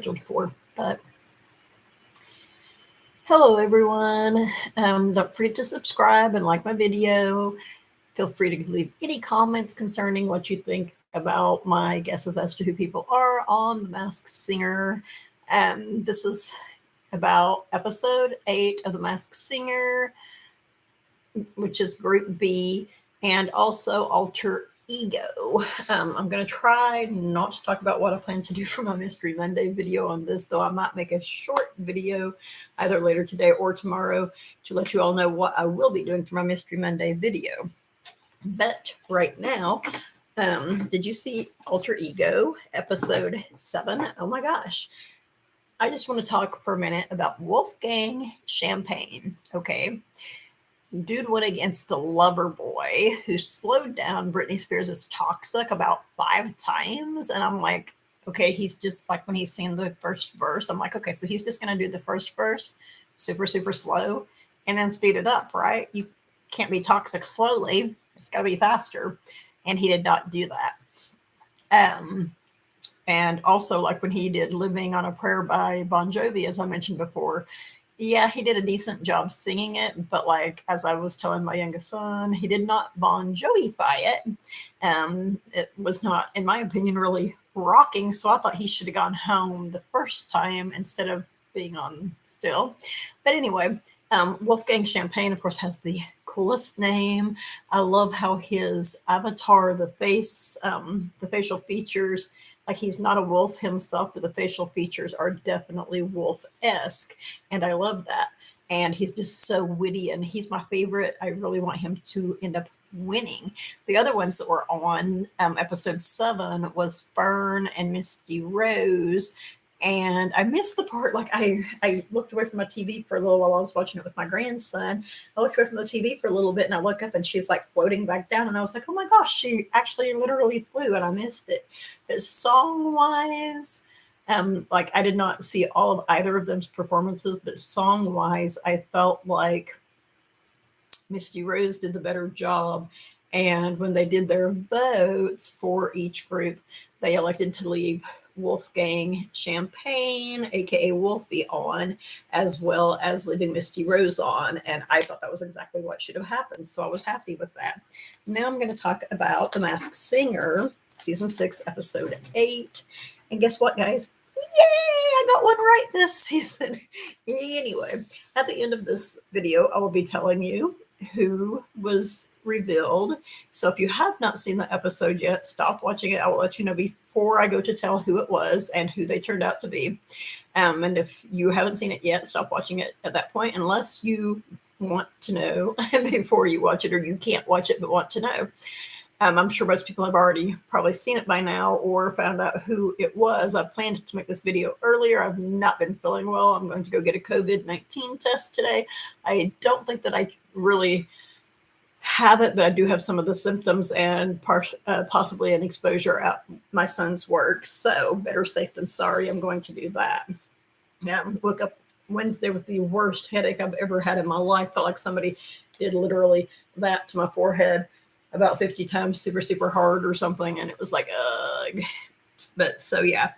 scheduled for. But hello, everyone. Don't forget to subscribe and like my video. Feel free to leave any comments concerning what you think about my guesses as to who people are on The Masked Singer. This is about episode 8 of The Masked Singer, which is Group B, and also Alter Ego. I'm going to try not to talk about what I plan to do for my Mystery Monday video on this, though I might make a short video either later today or tomorrow to let you all know what I will be doing for my Mystery Monday video. But right now, did you see Alter Ego episode 7? Oh my gosh. I just want to talk for a minute about Wolfgang Champagne. Okay. Dude went against the Loverboy, who slowed down Britney Spears' Toxic about 5 times. And I'm like, okay, he's just like, when he's seen the first verse, I'm like, okay, so he's just going to do the first verse super, super slow and then speed it up, right? You can't be toxic slowly. It's got to be faster. And he did not do that. And also, like when he did Living on a Prayer by Bon Jovi, as I mentioned before, yeah, he did a decent job singing it, but like as I was telling my youngest son, he did not Bon Jovi-fy it. It was not, in my opinion, really rocking, so I thought he should have gone home the first time instead of being on still. But anyway, Wolfgang Champagne, of course, has the coolest name. I love how his avatar, the face, the facial features, like he's not a wolf himself, but the facial features are definitely wolf-esque. And I love that. And he's just so witty and he's my favorite. I really want him to end up winning. The other ones that were on episode 7 was Fern and Misty Rose. And I missed the part, like I looked away from my TV for a little while I was watching it with my grandson. I looked away from the TV for a little bit and I look up and she's like floating back down. And I was like, oh my gosh, she actually literally flew and I missed it. But song-wise, like I did not see all of either of them's performances, but song-wise, I felt like Misty Rose did the better job. And when they did their votes for each group, they elected to leave Wolfgang Champagne, aka Wolfie, on, as well as leaving Misty Rose on. And I thought that was exactly what should have happened. So I was happy with that. Now I'm going to talk about The Masked Singer, season 6, episode 8. And guess what, guys? Yay! I got one right this season. Anyway, at the end of this video, I will be telling you who was revealed. So if you have not seen the episode yet, stop watching it. I will let you know before I go to tell who it was and who they turned out to be. And if you haven't seen it yet, stop watching it at that point, unless you want to know before you watch it, or you can't watch it but want to know. I'm sure most people have already probably seen it by now or found out who it was. I planned to make this video earlier. I've not been feeling well. I'm going to go get a COVID-19 test today. I don't think that I really have it, but I do have some of the symptoms and possibly an exposure at my son's work. So better safe than sorry. I'm going to do that. Now, woke up Wednesday with the worst headache I've ever had in my life. Felt like somebody did literally that to my forehead about 50 times super, super hard or something. And it was like, ugh. But so, yeah.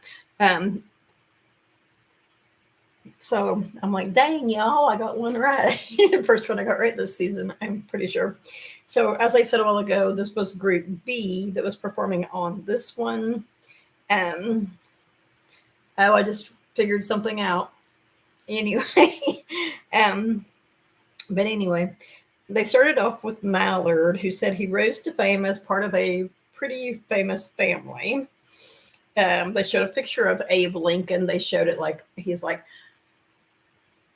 So I'm like, dang, y'all, I got one right. The first one I got right this season, I'm pretty sure. So as I said a while ago, this was Group B that was performing on this one. Oh, I just figured something out. Anyway. But anyway, they started off with Mallard, who said he rose to fame as part of a pretty famous family. They showed a picture of Abe Lincoln. They showed it like, he's like,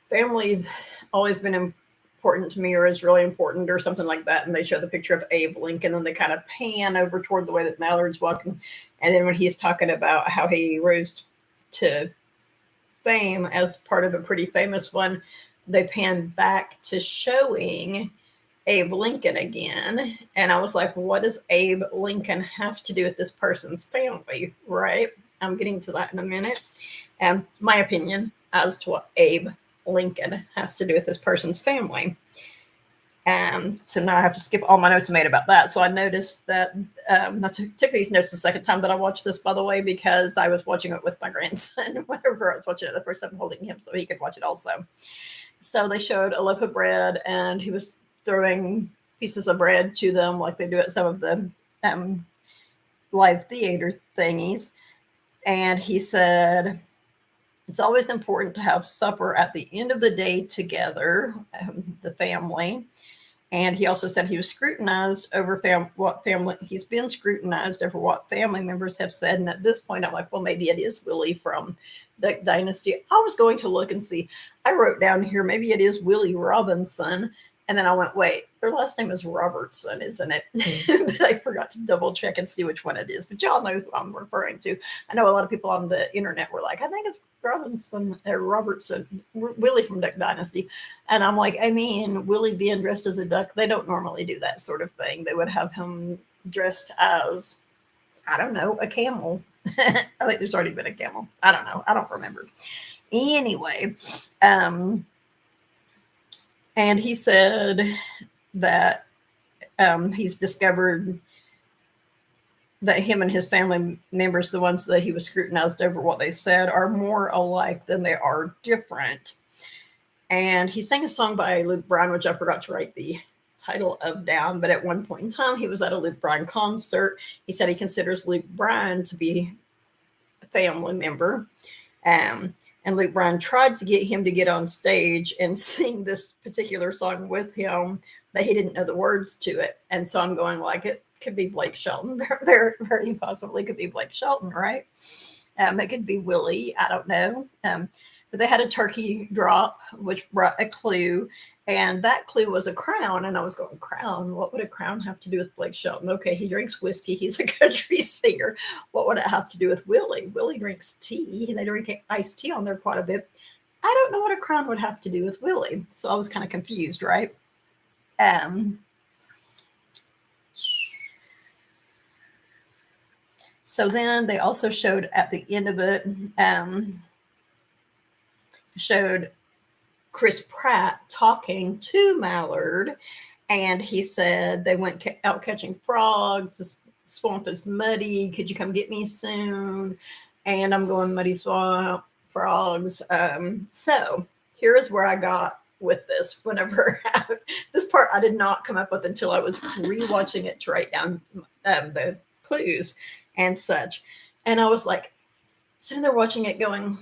family's always been important to me, or is really important, or something like that. And they show the picture of Abe Lincoln and they kind of pan over toward the way that Mallard's walking. And then when he's talking about how he rose to fame as part of a pretty famous one, they pan back to showing Abe Lincoln again. And I was like, what does Abe Lincoln have to do with this person's family, right? I'm getting to that in a minute. And my opinion as to what Abe Lincoln has to do with this person's family. So now I have to skip all my notes I made about that. So I noticed that I took these notes the second time that I watched this, by the way, because I was watching it with my grandson whenever I was watching it the first time, holding him so he could watch it also. So they showed a loaf of bread, and he was throwing pieces of bread to them like they do at some of the live theater thingies. And he said, it's always important to have supper at the end of the day together, the family. And he also said he was scrutinized over he's been scrutinized over what family members have said. And at this point, I'm like, well, maybe it is Willie from Duck Dynasty. I was going to look and see. I wrote down here, maybe it is Willie Robinson. And then I went, wait, their last name is Robertson, isn't it? But I forgot to double check and see which one it is. But y'all know who I'm referring to. I know a lot of people on the internet were like, I think it's Robertson, Willie from Duck Dynasty. And I'm like, I mean, Willie being dressed as a duck, they don't normally do that sort of thing. They would have him dressed as, I don't know, a camel. I think there's already been a camel. I don't know. I don't remember. Anyway, and he said that he's discovered that him and his family members, the ones that he was scrutinized over what they said, are more alike than they are different. And he sang a song by Luke Bryan, which I forgot to write the title of down. But at one point in time, he was at a Luke Bryan concert. He said he considers Luke Bryan to be a family member. And Luke Bryan tried to get him to get on stage and sing this particular song with him, but he didn't know the words to it. And so I'm going like, it could be Blake Shelton. Very, very possibly could be Blake Shelton, right? It could be Willie. I don't know. But they had a turkey drop, which brought a clue. And that clue was a crown. And I was going, crown? What would a crown have to do with Blake Shelton? Okay, he drinks whiskey. He's a country singer. What would it have to do with Willie? Willie drinks tea. They drink iced tea on there quite a bit. I don't know what a crown would have to do with Willie. So I was kind of confused, right? So then they also showed at the end of it, showed Chris Pratt talking to Mallard, and he said they went out catching frogs. This swamp is muddy. Could you come get me soon? And I'm going, muddy swamp, frogs. So here is where I got with this. Whenever this part I did not come up with until I was rewatching it to write down the clues and such. And I was like, sitting there watching it going,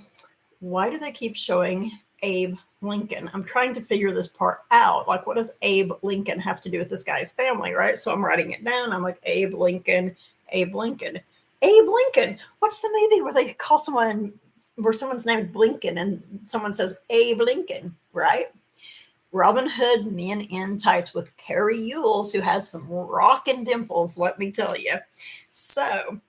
why do they keep showing Abe Lincoln? I'm trying to figure this part out. Like, what does Abe Lincoln have to do with this guy's family, right? So I'm writing it down. I'm like, Abe Lincoln, Abe Lincoln. Abe Lincoln. What's the movie where they call someone, where someone's named Blinken and someone says Abe Lincoln, right? Robin Hood Men in Tights with Cary Elwes, who has some rockin' dimples, let me tell you. So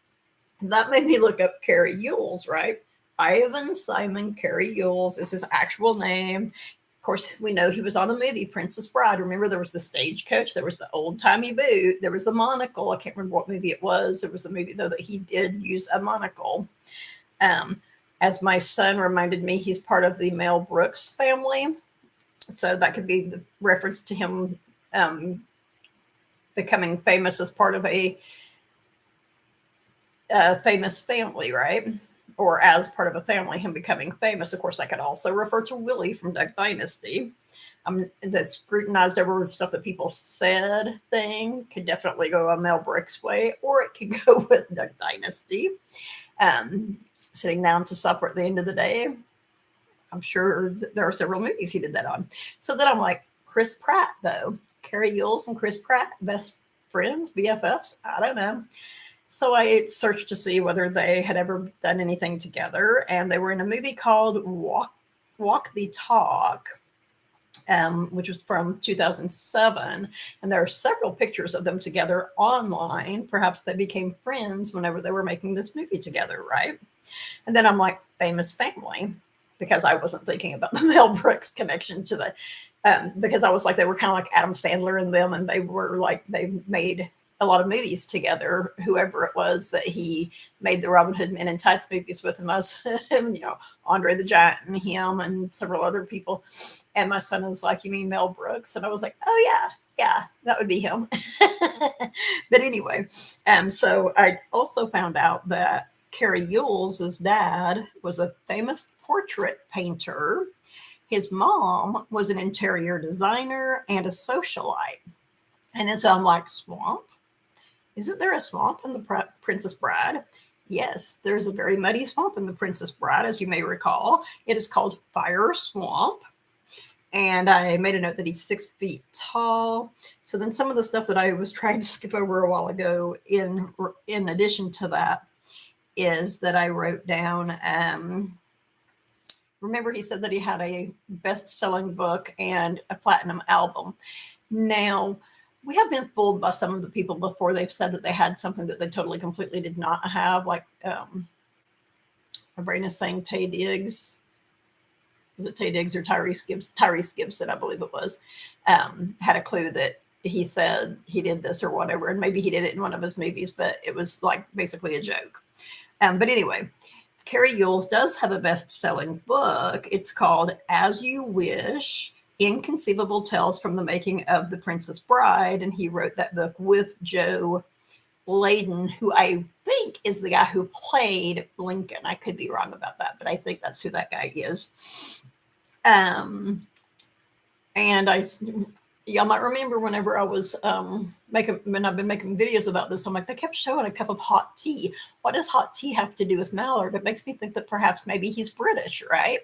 that made me look up Cary Elwes, right? Ivan Simon Cary Elwes is his actual name. Of course, we know he was on the movie Princess Bride. Remember, there was the stagecoach, there was the old-timey boot, there was the monocle. I can't remember what movie it was. There was a movie, though, that he did use a monocle. As my son reminded me, he's part of the Mel Brooks family. So that could be the reference to him becoming famous as part of a famous family, right? Or as part of a family, him becoming famous. Of course, I could also refer to Willie from Duck Dynasty. The scrutinized over stuff that people said thing could definitely go a Mel Brooks way, or it could go with Duck Dynasty. Sitting down to supper at the end of the day. I'm sure there are several movies he did that on. So then I'm like, Chris Pratt, though. Cary Elwes and Chris Pratt, best friends, BFFs? I don't know. So I searched to see whether they had ever done anything together, and they were in a movie called Walk the Talk, which was from 2007. And there are several pictures of them together online. Perhaps they became friends whenever they were making this movie together, right? And then I'm like, famous family, because I wasn't thinking about the Mel Brooks connection to the, because I was like, they were kind of like Adam Sandler and them, and they were like, they made a lot of movies together, whoever it was that he made the Robin Hood Men in Tights movies with him, us, Andre the Giant and him and several other people. And my son was like, you mean Mel Brooks? And I was like, oh Yeah, that would be him. But anyway, so I also found out that Cary Elwes' dad was a famous portrait painter. His mom was an interior designer and a socialite. And then so I'm like, swamp? Isn't there a swamp in the Princess Bride? Yes, there's a very muddy swamp in the Princess Bride, as you may recall. It is called Fire Swamp. And I made a note that he's 6 feet tall. So then some of the stuff that I was trying to skip over a while ago, in addition to that, is that I wrote down, remember he said that he had a best-selling book and a platinum album. Now, we have been fooled by some of the people before. They've said that they had something that they totally, completely did not have. Like, my brain is saying Taye Diggs. Was it Taye Diggs or Tyrese Gibbs? Tyrese Gibson, I believe it was, had a clue that he said he did this or whatever. And maybe he did it in one of his movies, but it was like basically a joke. But anyway, Cary Elwes does have a best-selling book. It's called As You Wish, Inconceivable Tales from the Making of the Princess Bride. And he wrote that book with Joe Layden, who I think is the guy who played Lincoln. I could be wrong about that, but I think that's who that guy is. And y'all might remember whenever I was when I've been making videos about this, I'm like, they kept showing a cup of hot tea. What does hot tea have to do with Mallard? It makes me think that perhaps maybe he's British, right?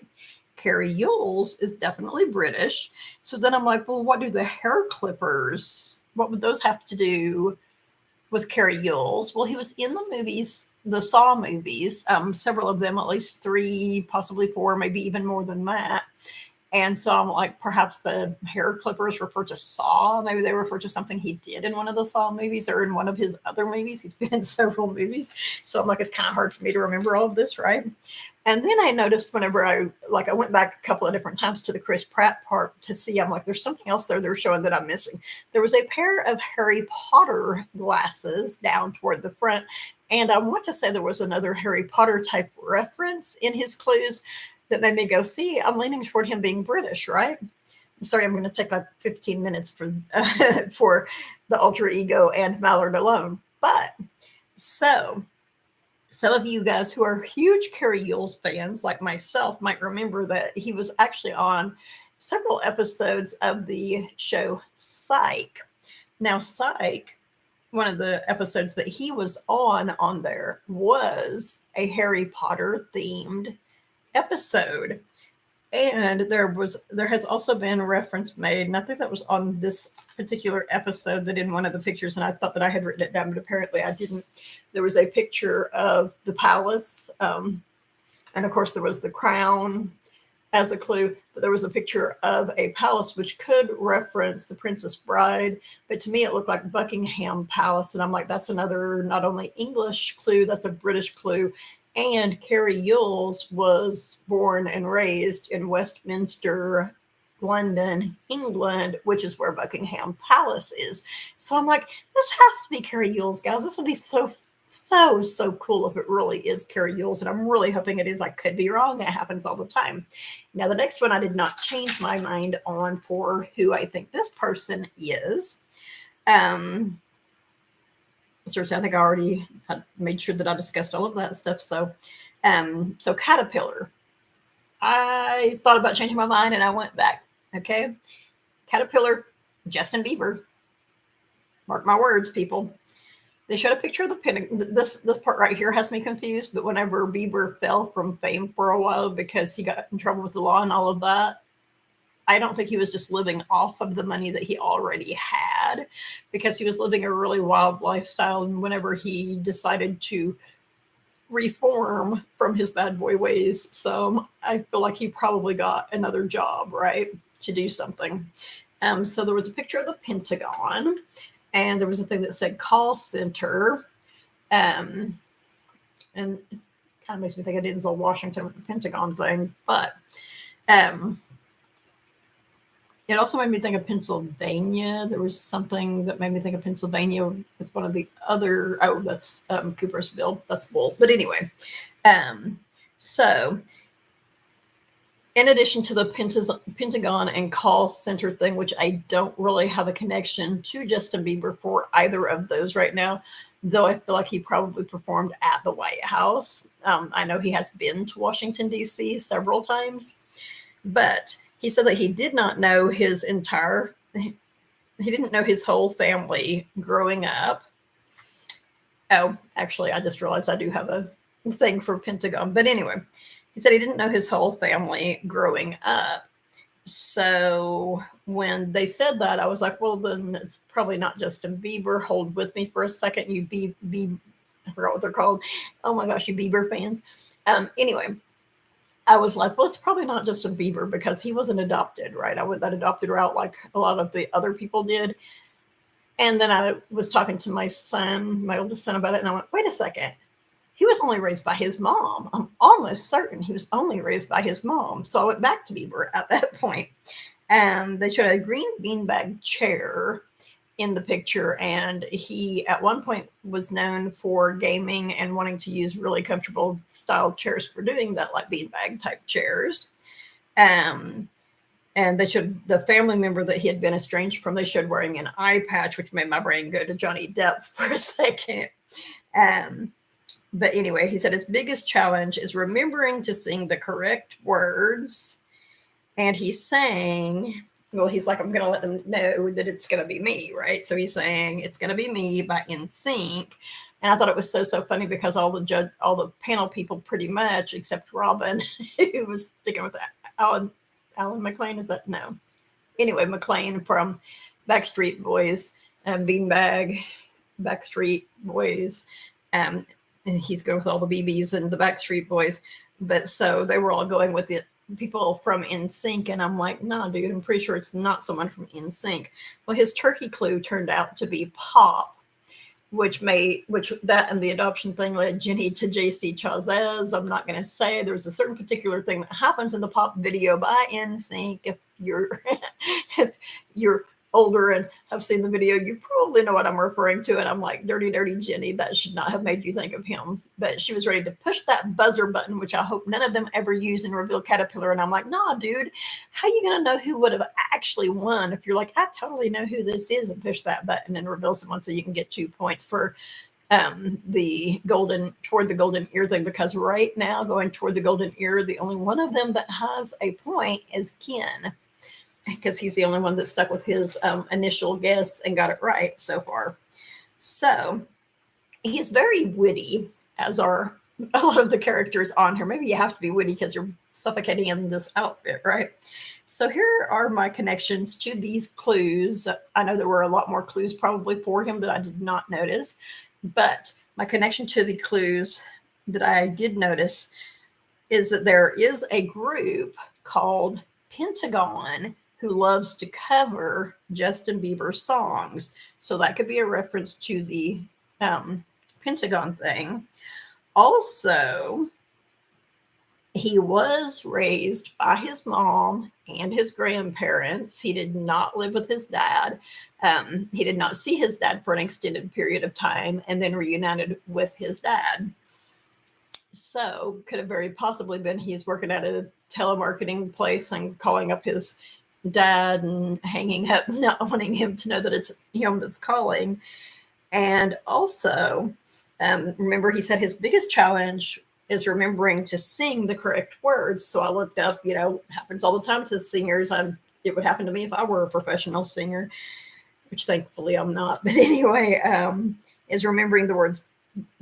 Cary Elwes is definitely British. So then I'm like, well, what do the hair clippers, what would those have to do with Cary Elwes? Well, he was in the movies, the Saw movies, several of them, at least 3, possibly 4, maybe even more than that. And so I'm like, perhaps the hair clippers refer to Saw. Maybe they refer to something he did in one of the Saw movies or in one of his other movies. He's been in several movies. So I'm like, it's kind of hard for me to remember all of this, right? And then I noticed whenever I went back a couple of different times to the Chris Pratt part to see, I'm like, there's something else there they're showing that I'm missing. There was a pair of Harry Potter glasses down toward the front. And I want to say there was another Harry Potter type reference in his clues that made me go, see, I'm leaning toward him being British, right? I'm sorry, I'm going to take like 15 minutes for for the alter ego and Mallard alone. But so some of you guys who are huge Cary Elwes fans, like myself, might remember that he was actually on several episodes of the show Psych. Now, Psych, one of the episodes that he was on there was a Harry Potter themed episode. And there has also been a reference made, and I think that was on this particular episode that in one of the pictures, and I thought that I had written it down, but apparently I didn't. There was a picture of the palace, and of course there was the crown as a clue, but there was a picture of a palace which could reference the Princess Bride, but to me it looked like Buckingham Palace, and I'm like, that's another not only English clue, that's a British clue. And Cary Elwes was born and raised in Westminster, London, England, which is where Buckingham Palace is. So I'm like, this has to be Cary Elwes, guys. This would be so cool if it really is Cary Elwes. And I'm really hoping it is. I could be wrong. That happens all the time. Now, the next one I did not change my mind on for who I think this person is. I think I already made sure that I discussed all of that stuff. So Caterpillar. I thought about changing my mind and I went back. Okay. Caterpillar, Justin Bieber. Mark my words, people. They showed a picture of the Pentagon. This part right here has me confused, but whenever Bieber fell from fame for a while because he got in trouble with the law and all of that, I don't think he was just living off of the money that he already had, because he was living a really wild lifestyle. And whenever he decided to reform from his bad boy ways, so I feel like he probably got another job, right, to do something. So there was a picture of the Pentagon, and there was a thing that said call center. And it kind of makes me think of Denzel Washington with the Pentagon thing, but it also made me think of Pennsylvania. There was something that made me think of Pennsylvania with one of the other, that's Coopersville. That's bull. But anyway, so in addition to the Pentagon and call center thing, which I don't really have a connection to Justin Bieber for either of those right now, though I feel like he probably performed at the White House. I know he has been to Washington, D.C. several times, but he said that he did not know he didn't know his whole family growing up. Oh, actually, I just realized I do have a thing for Pentagon. But anyway, he said he didn't know his whole family growing up. So when they said that, I was like, well, then it's probably not Justin Bieber. Hold with me for a second, you I forgot what they're called. Oh my gosh, you Bieber fans. Anyway, I was like, well, it's probably not Justin Bieber because he wasn't adopted, right? I went that adopted route like a lot of the other people did. And then I was talking to my son, my oldest son, about it, and I went, wait a second. He was only raised by his mom. I'm almost certain he was only raised by his mom. So I went back to Bieber at that point. And they showed a green beanbag chair in the picture. And he, at one point, was known for gaming and wanting to use really comfortable style chairs for doing that, like beanbag type chairs. And they showed the family member that he had been estranged from. They showed wearing an eye patch, which made my brain go to Johnny Depp for a second. But anyway, he said his biggest challenge is remembering to sing the correct words. And he sang, well, he's like, I'm going to let them know that it's going to be me, right? So he's saying It's Going to Be Me by NSYNC. And I thought it was so funny because all the panel people pretty much, except Robin, who was sticking with that. Alan McLean, is that? No. Anyway, McLean from Backstreet Boys and Beanbag, Backstreet Boys. And he's going with all the BBs and the Backstreet Boys. But so they were all going with the people from NSYNC. And I'm like, nah, dude, I'm pretty sure it's not someone from NSYNC. Well, his turkey clue turned out to be Pop, which that and the adoption thing led Jenny to JC Chazez. I'm not going to say. There's a certain particular thing that happens in the Pop video by NSYNC. If you're older and have seen the video, you probably know what I'm referring to. And I'm like, dirty, dirty Jenny, that should not have made you think of him. But she was ready to push that buzzer button, which I hope none of them ever use in Reveal Caterpillar. And I'm like, nah, dude, how you going to know who would have actually won if you're like, I totally know who this is, and push that button and reveal someone so you can get 2 points for the golden ear thing? Because right now, going toward the golden ear, the only one of them that has a point is Ken, because he's the only one that stuck with his initial guess and got it right so far. So he's very witty, as are a lot of the characters on here. Maybe you have to be witty because you're suffocating in this outfit, right? So here are my connections to these clues. I know there were a lot more clues probably for him that I did not notice, but my connection to the clues that I did notice is that there is a group called Pentagon who loves to cover Justin Bieber songs. So that could be a reference to the Pentagon thing. Also, he was raised by his mom and his grandparents. He did not live with his dad. He did not see his dad for an extended period of time and then reunited with his dad. So could have very possibly been he's working at a telemarketing place and calling up his dad and hanging up, not wanting him to know that it's him that's calling. And also, remember, he said his biggest challenge is remembering to sing the correct words. So I looked up, happens all the time to singers. It would happen to me if I were a professional singer, which thankfully I'm not. But anyway, is remembering the words,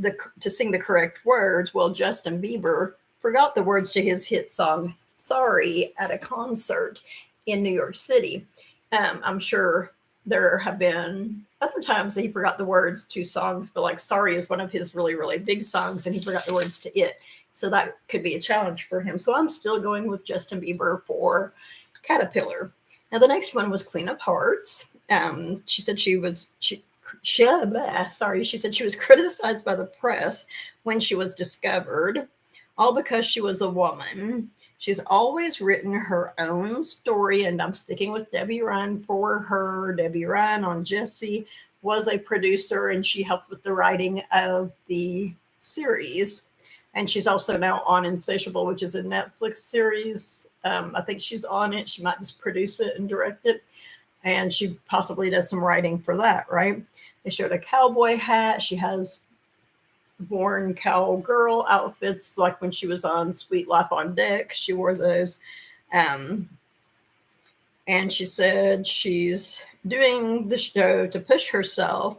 to sing the correct words. Well, Justin Bieber forgot the words to his hit song, Sorry, at a concert in New York City. I'm sure there have been other times that he forgot the words to songs, but like Sorry is one of his really, really big songs, and he forgot the words to it. So that could be a challenge for him. So I'm still going with Justin Bieber for Caterpillar. Now, the next one was Queen of Hearts. She said she was criticized by the press when she was discovered, all because she was a woman. She's always written her own story, and I'm sticking with Debby Ryan for her. Debby Ryan on Jessie was a producer, and she helped with the writing of the series. And she's also now on Insatiable, which is a Netflix series. I think she's on it. She might just produce it and direct it. And she possibly does some writing for that, right? They showed a cowboy hat. She has worn cowgirl outfits, like when she was on Sweet Life on Deck. She wore those. And she said she's doing the show to push herself.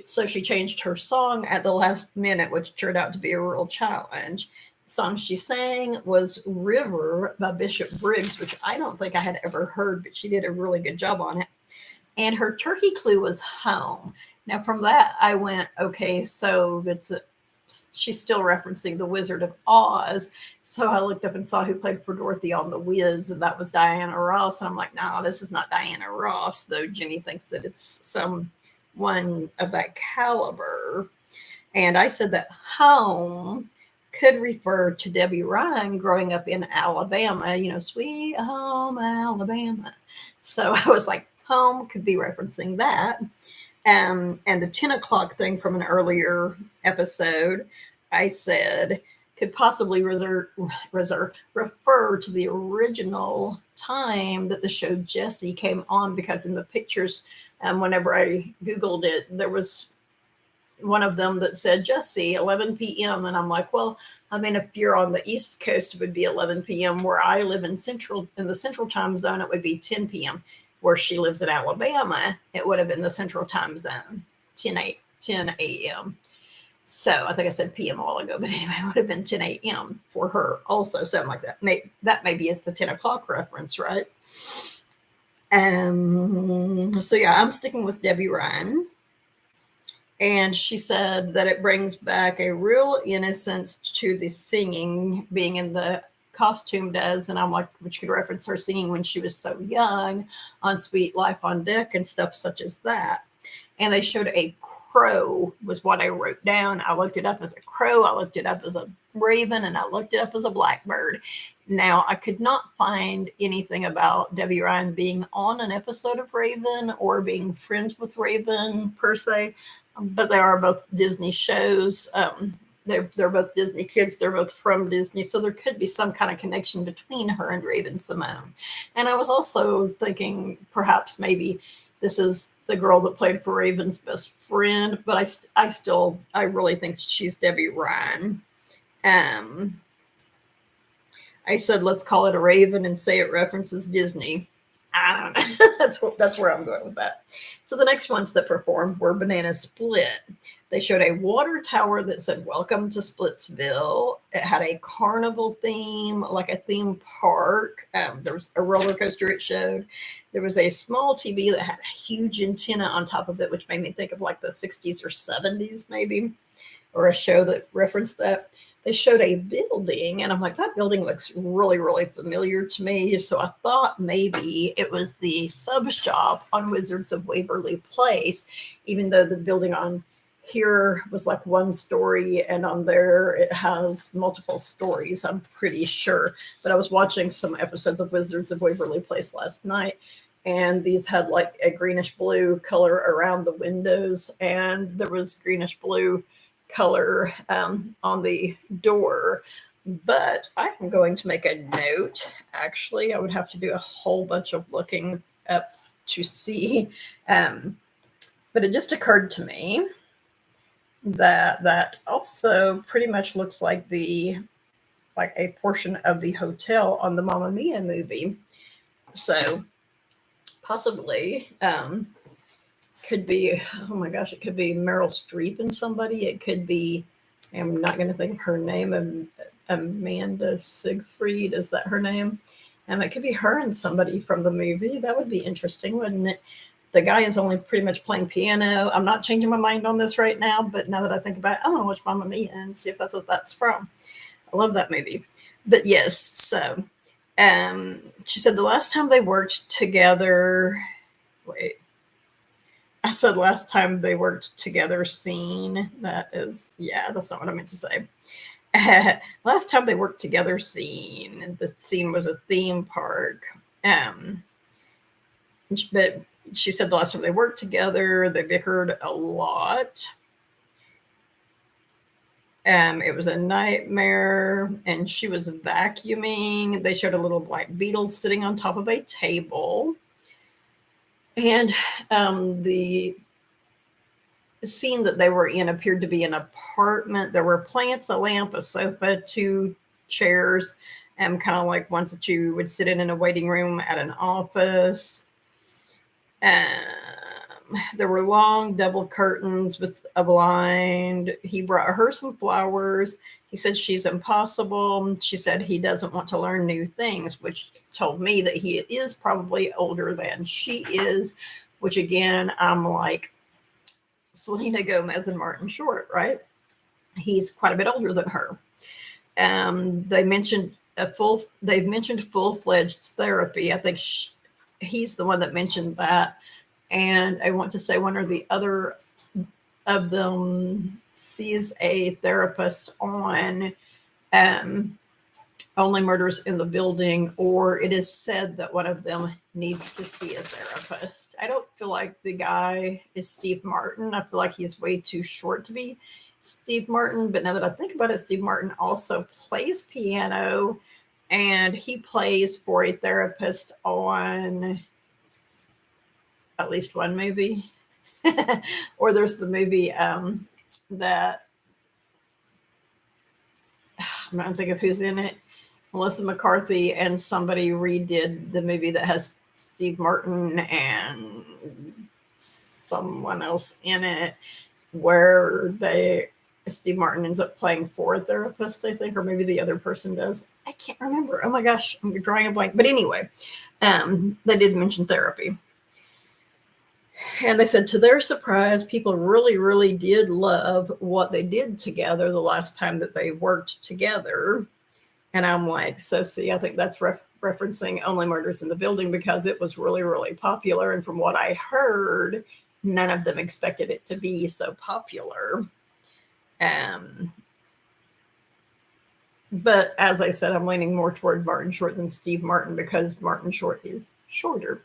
So she changed her song at the last minute, which turned out to be a real challenge. The song she sang was River by Bishop Briggs, which I don't think I had ever heard, but she did a really good job on it. And her turkey clue was home. Now, from that, I went, okay, so she's still referencing The Wizard of Oz. So I looked up and saw who played for Dorothy on The Wiz, and that was Diana Ross. And I'm like, no, this is not Diana Ross, though Jenny thinks that it's someone of that caliber. And I said that home could refer to Debby Ryan growing up in Alabama, sweet home Alabama. So I was like, home could be referencing that. And the 10 o'clock thing from an earlier episode, I said, could possibly refer to the original time that the show Jessie came on, because in the pictures, whenever I Googled it, there was one of them that said Jessie, 11 p.m. And I'm like, well, I mean, if you're on the East Coast, it would be 11 p.m. Where I live in the Central Time Zone, it would be 10 p.m. Where she lives in Alabama, it would have been the Central Time Zone, 10 a.m. So I think I said p.m. a while ago, but anyway, it would have been 10 a.m. for her also. Something like that. That maybe is the 10 o'clock reference, right? So yeah, I'm sticking with Debby Ryan. And she said that it brings back a real innocence to the singing, being in the costume does. And I'm like, which could reference her singing when she was so young on Sweet Life on Deck and stuff such as that. And they showed a crow, was what I wrote down. I looked it up as a crow, I looked it up as a raven, and I looked it up as a blackbird. Now, I could not find anything about Debby Ryan being on an episode of Raven or being friends with Raven per se, but they are both Disney shows. They're both Disney kids. They're both from Disney. So there could be some kind of connection between her and Raven-Symoné. And I was also thinking perhaps maybe this is the girl that played for Raven's best friend, but I really think she's Debby Ryan. I said, let's call it a Raven and say it references Disney. I don't know. That's where I'm going with that. So the next ones that performed were Banana Split. They showed a water tower that said, welcome to Splitzville. It had a carnival theme, like a theme park. There was a roller coaster it showed. There was a small TV that had a huge antenna on top of it, which made me think of like the 60s or 70s maybe, or a show that referenced that. They showed a building, and I'm like, that building looks really, really familiar to me. So I thought maybe it was the sub shop on Wizards of Waverly Place, even though the building on here was like one story, and on there it has multiple stories, I'm pretty sure. But I was watching some episodes of Wizards of Waverly Place last night, and these had like a greenish blue color around the windows, and there was greenish blue color on the door. But I am going to make a note. Actually, I would have to do a whole bunch of looking up to see. But it just occurred to me that also pretty much looks like a portion of the hotel on the Mamma Mia movie. So possibly could be, oh my gosh, it could be Meryl Streep and somebody. It could be, I'm not going to think of her name, Amanda Siegfried, is that her name? It could be her and somebody from the movie. That would be interesting, wouldn't it? The guy is only pretty much playing piano. I'm not changing my mind on this right now, but now that I think about it, I'm going to watch Mamma Mia and see if that's what that's from. I love that movie. But yes, so she said the last time they worked together, I said last time they worked together scene. That's not what I meant to say. Last time they worked together scene. The scene was a theme park. But she said the last time they worked together, they bickered a lot. It was a nightmare, and she was vacuuming. They showed a little black beetle sitting on top of a table. And the scene that they were in appeared to be an apartment. There were plants, a lamp, a sofa, 2 chairs, kind of like ones that you would sit in a waiting room at an office. There were long double curtains with a blind. He brought her some flowers. He said she's impossible. She said he doesn't want to learn new things, which told me that he is probably older than she is, which again, I'm like Selena Gomez and Martin Short, right? He's quite a bit older than her. They've mentioned full-fledged therapy. I think he's the one that mentioned that. And I want to say one or the other of them sees a therapist on Only Murders in the Building, or it is said that one of them needs to see a therapist. I don't feel like the guy is Steve Martin. I feel like he's way too short to be Steve Martin. But now that I think about it, Steve Martin also plays piano, and he plays for a therapist on at least one movie. Or there's the movie that I'm not thinking of who's in it. Melissa McCarthy and somebody redid the movie that has Steve Martin and someone else in it, where Steve Martin ends up playing for a therapist, I think, or maybe the other person does. I can't remember. Oh my gosh, I'm drawing a blank. But anyway, they did mention therapy. And they said, to their surprise, people really, really did love what they did together the last time that they worked together. And I'm like, so see, I think that's referencing Only Murders in the Building, because it was really, really popular. And from what I heard, none of them expected it to be so popular. But as I said, I'm leaning more toward Martin Short than Steve Martin, because Martin Short is shorter.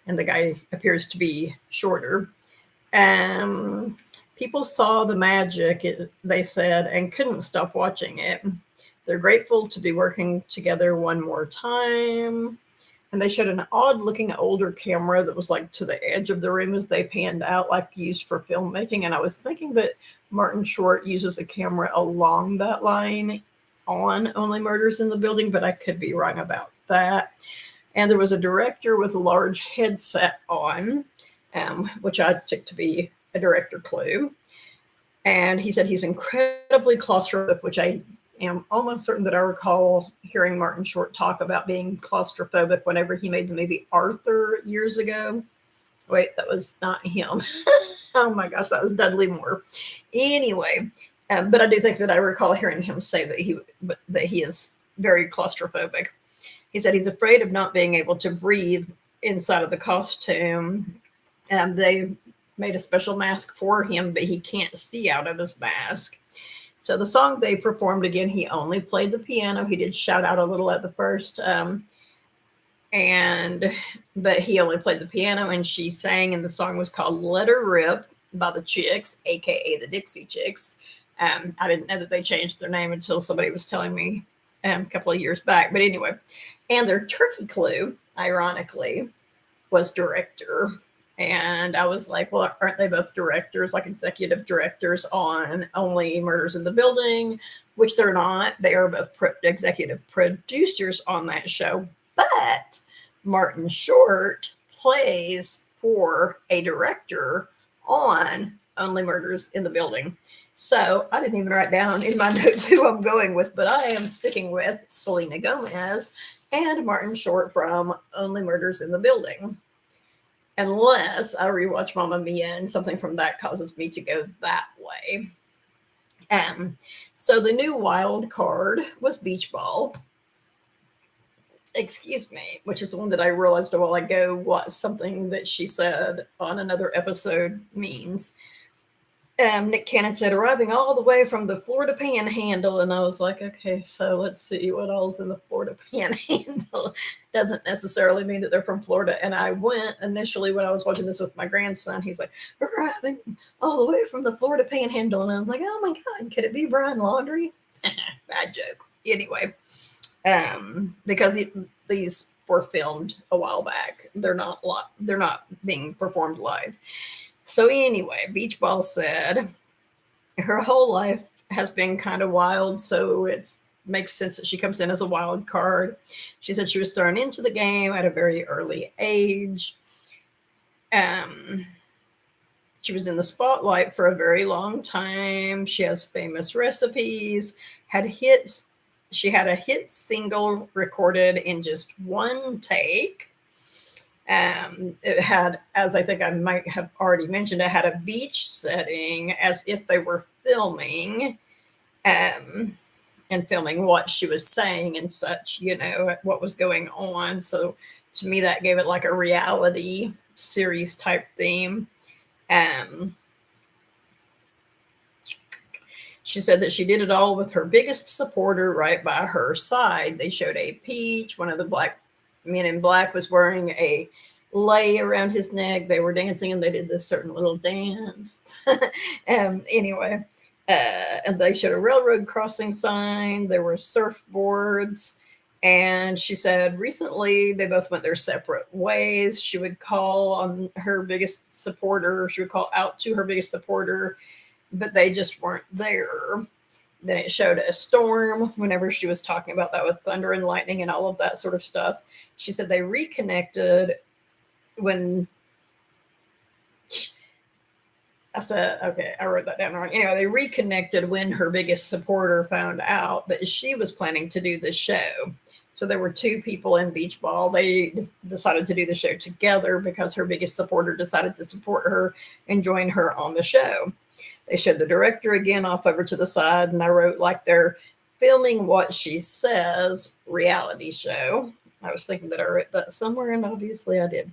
And the guy appears to be shorter. People saw the magic, they said, and couldn't stop watching it. They're grateful to be working together one more time. And they showed an odd-looking older camera that was like to the edge of the room as they panned out, like used for filmmaking. And I was thinking that Martin Short uses a camera along that line on Only Murders in the Building, but I could be wrong about that. And there was a director with a large headset on, which I took to be a director clue. And he said he's incredibly claustrophobic, which I am almost certain that I recall hearing Martin Short talk about being claustrophobic whenever he made the movie Arthur years ago. Wait, that was not him. Oh my gosh, that was Dudley Moore. Anyway, but I do think that I recall hearing him say that he is very claustrophobic. He said he's afraid of not being able to breathe inside of the costume. They made a special mask for him, but he can't see out of his mask. So the song they performed, again, he only played the piano. He did shout out a little at the first, but he only played the piano, and she sang, and the song was called Let Her Rip by the Chicks, aka the Dixie Chicks. I didn't know that they changed their name until somebody was telling me a couple of years back. But anyway, and their turkey clue, ironically, was director. And I was like, well, aren't they both directors, like executive directors on Only Murders in the Building? Which they're not. They are both executive producers on that show. But Martin Short plays for a director on Only Murders in the Building. So I didn't even write down in my notes who I'm going with, but I am sticking with Selena Gomez and Martin Short from Only Murders in the Building. Unless I rewatch Mamma Mia and something from that causes me to go that way. So the new wild card was Beach Ball. Excuse me, which is the one that I realized a while ago what something that she said on another episode means. Nick Cannon said, arriving all the way from the Florida Panhandle. And I was like, okay, so let's see what all's in the Florida Panhandle. Doesn't necessarily mean that they're from Florida. And I went initially when I was watching this with my grandson. He's like, arriving all the way from the Florida Panhandle. And I was like, oh my God, could it be Bryan Laundrie? Bad joke. Anyway, because these were filmed a while back. They're not being performed live. So anyway, Beach Ball said her whole life has been kind of wild, so it makes sense that she comes in as a wild card. She said she was thrown into the game at a very early age. She was in the spotlight for a very long time. She has famous recipes, had hits. She had a hit single recorded in just one take. It had, as I think I might have already mentioned, it had a beach setting as if they were filming and filming what she was saying and such, what was going on. So to me, that gave it like a reality series type theme. She said that she did it all with her biggest supporter right by her side. They showed a peach. One of the black men in black was wearing a lei around his neck. They were dancing and they did this certain little dance. Anyway, and they showed a railroad crossing sign. There were surfboards. And she said recently they both went their separate ways. She would call on her biggest supporter. She would call out to her biggest supporter, but they just weren't there. Then it showed a storm whenever she was talking about that with thunder and lightning and all of that sort of stuff. She said they reconnected when I said, okay, I wrote that down wrong. Anyway, they reconnected when her biggest supporter found out that she was planning to do the show. So there were two people in Beach Ball. They decided to do the show together because her biggest supporter decided to support her and join her on the show. They showed the director again off over to the side, and I wrote like they're filming what she says reality show. I was thinking that I wrote that somewhere, and obviously I did.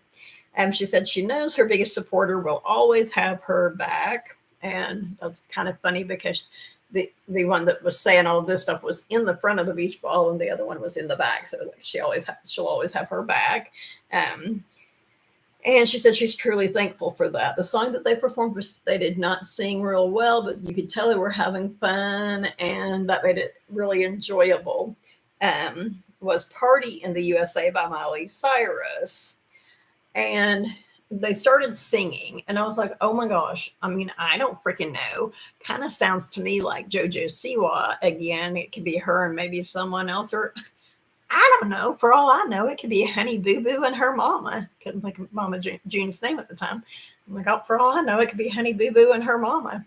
She said she knows her biggest supporter will always have her back. And that's kind of funny because the one that was saying all of this stuff was in the front of the beach ball and the other one was in the back. So she'll always have her back. And she said she's truly thankful for that. The song that they performed was, they did not sing real well, but you could tell they were having fun and that made it really enjoyable. Was Party in the USA by Miley Cyrus. And they started singing and I was like, oh my gosh. I mean, I don't freaking know. Kind of sounds to me like JoJo Siwa again. It could be her and maybe someone else, or I don't know. For all I know, it could be Honey Boo Boo and her mama. Couldn't think of Mama June's name at the time. I'm like, oh, for all I know, it could be Honey Boo Boo and her mama.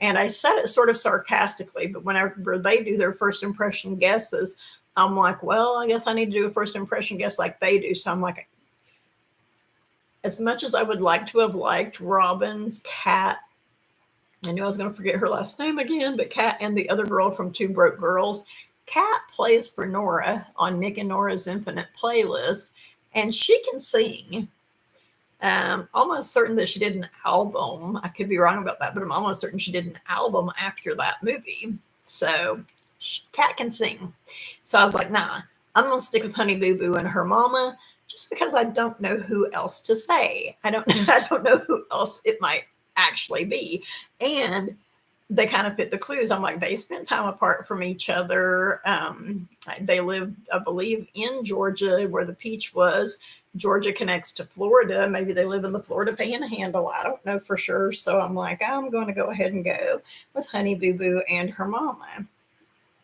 And I said it sort of sarcastically, but whenever they do their first impression guesses, I'm like, well, I guess I need to do a first impression guess like they do. So I'm like, as much as I would like to have liked Robin's Kat, I knew I was going to forget her last name again, but Kat and the other girl from Two Broke Girls, Kat plays for Nora on Nick and Nora's Infinite Playlist, and she can sing. Almost certain that she did an album. I could be wrong about that, but I'm almost certain she did an album after that movie. So Kat can sing. So I was like, nah, I'm going to stick with Honey Boo Boo and her mama, just because I don't know who else to say. I don't know who else it might actually be. And they kind of fit the clues. I'm like, they spent time apart from each other. They lived, I believe, in Georgia where the peach was. Georgia connects to Florida. Maybe they live in the Florida Panhandle. I don't know for sure. So I'm like, I'm going to go ahead and go with Honey Boo Boo and her mama.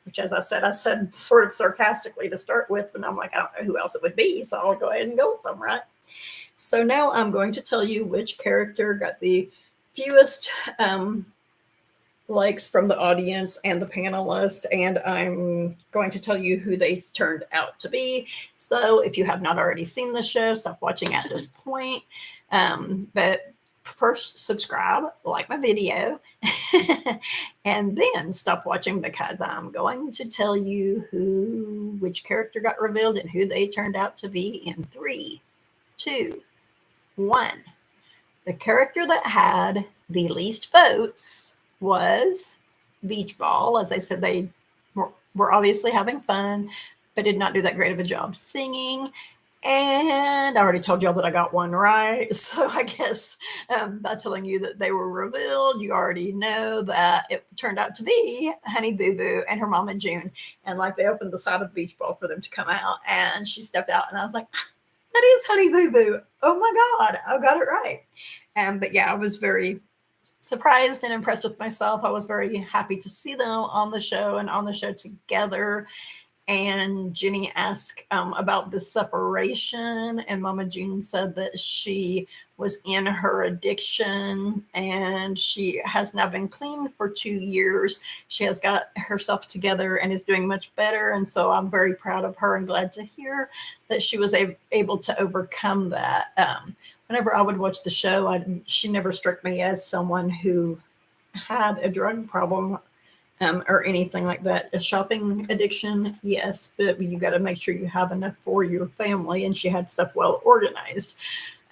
Which, as I said sort of sarcastically to start with, and I'm like, I don't know who else it would be, so I'll go ahead and go with them, right? So now I'm going to tell you which character got the fewest likes from the audience and the panelists, and I'm going to tell you who they turned out to be. So if you have not already seen the show, stop watching at this point. But first, subscribe, like my video, and then stop watching because I'm going to tell you which character got revealed and who they turned out to be in 3, 2, 1. The character that had the least votes was beach ball. As I said, they were obviously having fun, but did not do that great of a job singing. And I already told y'all that I got one right. So I guess by telling you that they were revealed, you already know that it turned out to be Honey Boo Boo and her mama June. And like they opened the side of the beach ball for them to come out, and she stepped out, and I was like, that is Honey Boo Boo. Oh my God, I got it right. But yeah, I was very surprised and impressed with myself. I was very happy to see them on the show and on the show together. And Jenny asked about the separation, and Mama June said that she was in her addiction and she has now been clean for 2 years. She has got herself together and is doing much better. And so I'm very proud of her and glad to hear that she was able to overcome that. Whenever I would watch the show, she never struck me as someone who had a drug problem or anything like that. A shopping addiction, yes, but you got to make sure you have enough for your family, and she had stuff well organized.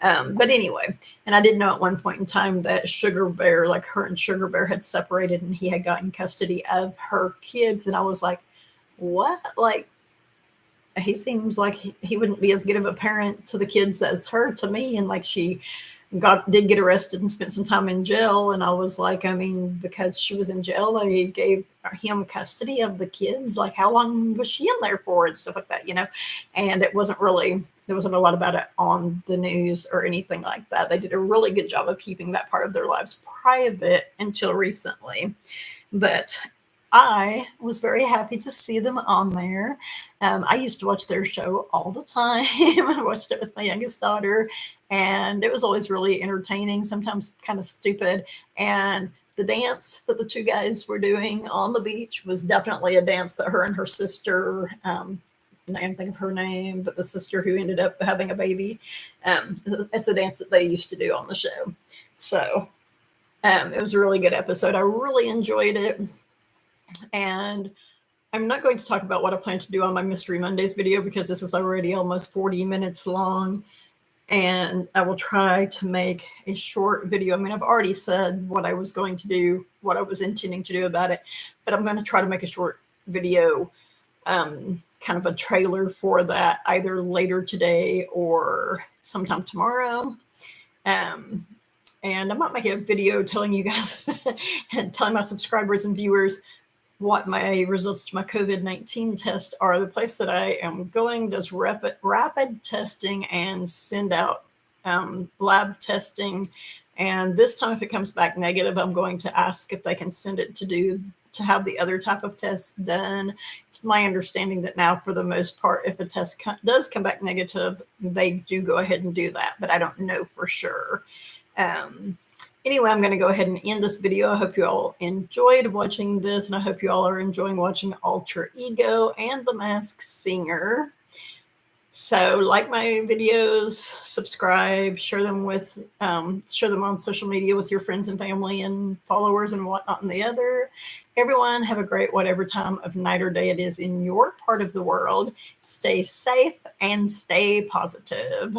But anyway, and I did know at one point in time that Sugar Bear, like her and Sugar Bear had separated, and he had gotten custody of her kids, and I was like, what? Like, he seems like he wouldn't be as good of a parent to the kids as her to me. And like she did get arrested and spent some time in jail. And I was like, I mean, because she was in jail, they gave him custody of the kids. Like, how long was she in there for and stuff like that, you know? And it wasn't really, there wasn't a lot about it on the news or anything like that. They did a really good job of keeping that part of their lives private until recently. But I was very happy to see them on there. I used to watch their show all the time. I watched it with my youngest daughter, and it was always really entertaining, sometimes kind of stupid. And the dance that the two guys were doing on the beach was definitely a dance that her and her sister, I can't think of her name, but the sister who ended up having a baby, it's a dance that they used to do on the show. So it was a really good episode. I really enjoyed it. And I'm not going to talk about what I plan to do on my Mystery Mondays video because this is already almost 40 minutes long. And I will try to make a short video. I mean, I've already said what I was going to do, what I was intending to do about it, but I'm going to try to make a short video, kind of a trailer for that either later today or sometime tomorrow. And I might make a video telling you guys and telling my subscribers and viewers what my results to my COVID-19 test are. The place that I am going does rapid testing and send out lab testing. And this time, if it comes back negative, I'm going to ask if they can send it to have the other type of test done. It's my understanding that now, for the most part, if a test does come back negative, they do go ahead and do that, but I don't know for sure. Anyway, I'm going to go ahead and end this video. I hope you all enjoyed watching this, and I hope you all are enjoying watching Alter Ego and The Masked Singer. So like my videos, subscribe, share them on social media with your friends and family and followers and whatnot and the other. Everyone have a great whatever time of night or day it is in your part of the world. Stay safe and stay positive.